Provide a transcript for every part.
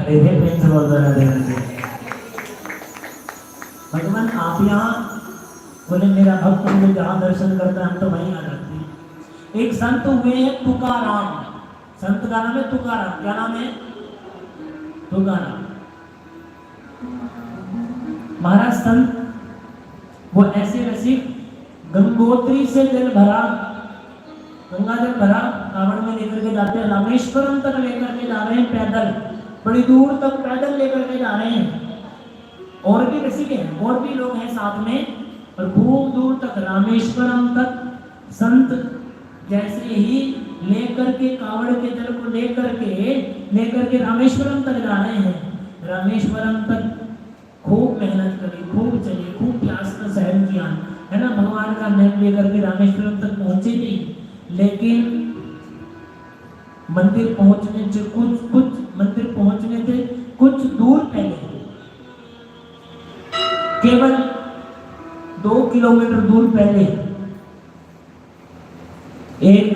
अरे हे प्रेम से बोल रहा है भगवान आप यहाँ बोले मेरा भक्त मुझे जहाँ दर्शन करता है हम तो वहीं आ जाते हैं। एक संत हुए हैं तुकाराम, संत का नाम है तुकाराम। क्या नाम है? तुकाराम। महाराज संत वो ऐसे रसिक गंगोत्री से जल भरा, गंगा जल भरा कावड़ में लेकर के जाते हैं, रामेश्वरम तक लेकर के जा रहे हैं पैदल, बड़ी दूर तक पैदल लेकर के जा रहे हैं। और भी रसिक हैं, और भी लोग हैं साथ में, और खूब दूर तक रामेश्वरम तक संत जैसे ही लेकर के कावड़ के जल को लेकर के रामेश्वरम तक जा रहे हैं। रामेश्वरम तक खूब मेहनत करी, खूब चली, खूब प्यास का सहन किया, है ना, भगवान का नाम लेकर के रामेश्वरम तक पहुंचे नहीं। लेकिन मंदिर पहुंचने से कुछ दूर पहले, केवल 2 किलोमीटर दूर पहले एक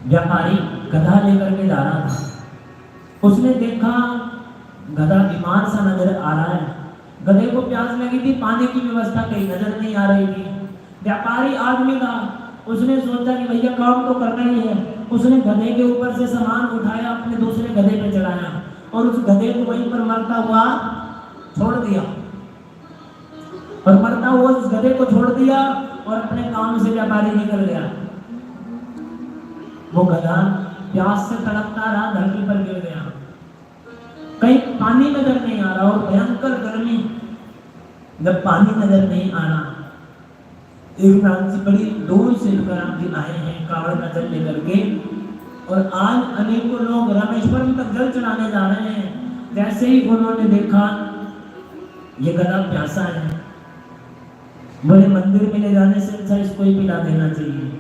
व्यापारी गधा लेकर के जा रहा था। उसने देखा गधा बीमार सा नजर आ रहा है, गधे को प्यास लगी थी, पानी की व्यवस्था कहीं नजर नहीं आ रही थी। व्यापारी आदमी था, उसने सोचा कि भैया काम तो करना ही है। उसने गधे के ऊपर से सामान उठाया, अपने दूसरे गधे पे चढ़ाया और उस गधे को वहीं पर मरता हुआ छोड़ दिया, और मरता हुआ उस गधे को छोड़ दिया और अपने काम से व्यापारी निकल गया। वो गधा प्यास से तड़पता रहा, धरती पर गिर गया, कहीं पानी नजर नहीं आ रहा, और भयंकर गर्मी, जब पानी नजर नहीं आ रहा, एक रात से बड़ी दूर से तुकाराम जी आए हैं कावड़ का जल लेकर के, और आज अनेकों लोग रामेश्वरम तक जल चढ़ाने जा रहे हैं। जैसे ही उन्होंने देखा ये गधा प्यासा है, बोले मंदिर में ले जाने से अच्छा इसको ही पिला देना चाहिए।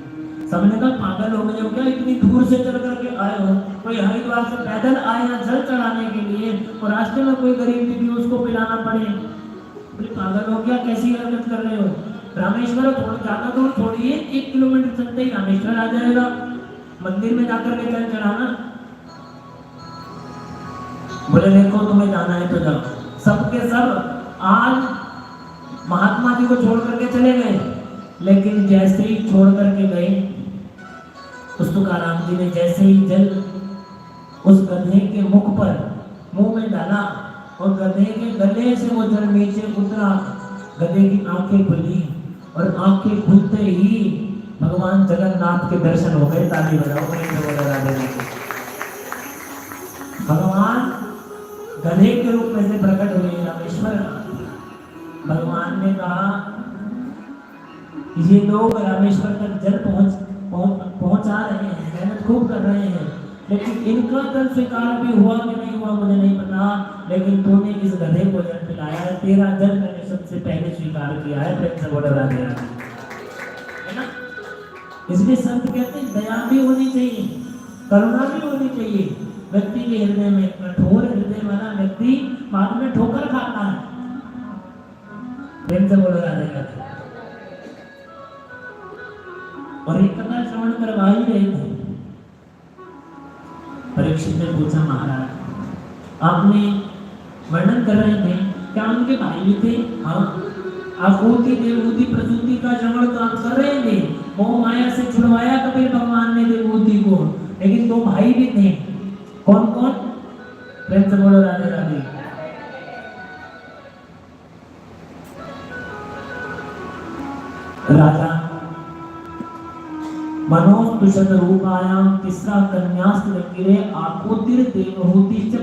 सबने कहा पागल हो गए हो क्या, इतनी दूर से चल करके आए हो, कोई हरिद्वार से पैदल आए ना जल चढ़ाने के लिए, और रास्ते में कोई गरीब दीदी उसको पिलाना पड़े। बोले पागल हो क्या, कैसी हरकत कर रहे हो। रामेश्वर थोड़ा ज्यादा दूर छोड़िए, 1 किलोमीटर चलते ही रामेश्वर आ जाएगा, मंदिर में जाकर के जल चढ़ाना। बोले देखो तुम्हें जाना है तो जाओ। सबके सब आज महात्मा जी को छोड़ करके चले गए, लेकिन जैसे ही छोड़ करके गए, उस तुकाराम जी ने जैसे ही जल उस गधे के मुख पर मुंह में डाला और गधे के गले से वो जल नीचे उतरा, गधे की आंखें खुली, और आंखें खुलते ही भगवान जगन्नाथ के दर्शन हो गए। ताली बजाओ भगवान गधे के रूप में से प्रकट हुए रामेश्वर। भगवान ने कहा ये लोग रामेश्वर तक जल पहुंचा रहे हैं, मेहनत खूब कर रहे हैं, लेकिन इनका जल स्वीकार भी हुआ कि नहीं हुआ मुझे नहीं पता, लेकिन तूने इस गधे को जल पिलाया है, तेरा जल मैंने सबसे पहले स्वीकार किया है। प्रेम से बोल रहा है ना। इसलिए संत कहते हैं दया भी होनी चाहिए, करुणा भी होनी चाहिए। व्यक्ति के हृदय में, कठोर हृदय वाला व्यक्ति बाद में ठोकर खाता है। प्रेम से बोल रहा है। और एक कथा श्रवण करवा ही रहे थे। परीक्षित ने पूछा महाराज आपने वर्णन कर रहे थे, क्या उनके भाई भी थे? हाँ। आपूर्ति देवभूति प्रसूति का श्रवण तो आप कर रहे थे, मोह माया से छुड़वाया कबीर भगवान ने देवभूति को, लेकिन 2 भाई भी थे। कौन कौन? प्रेम से बोलो राधे राधे। राजा मनोज तुषद रूपायाम तिस्रा कन्यास्त्र गिरे आपूतिर देवहूति च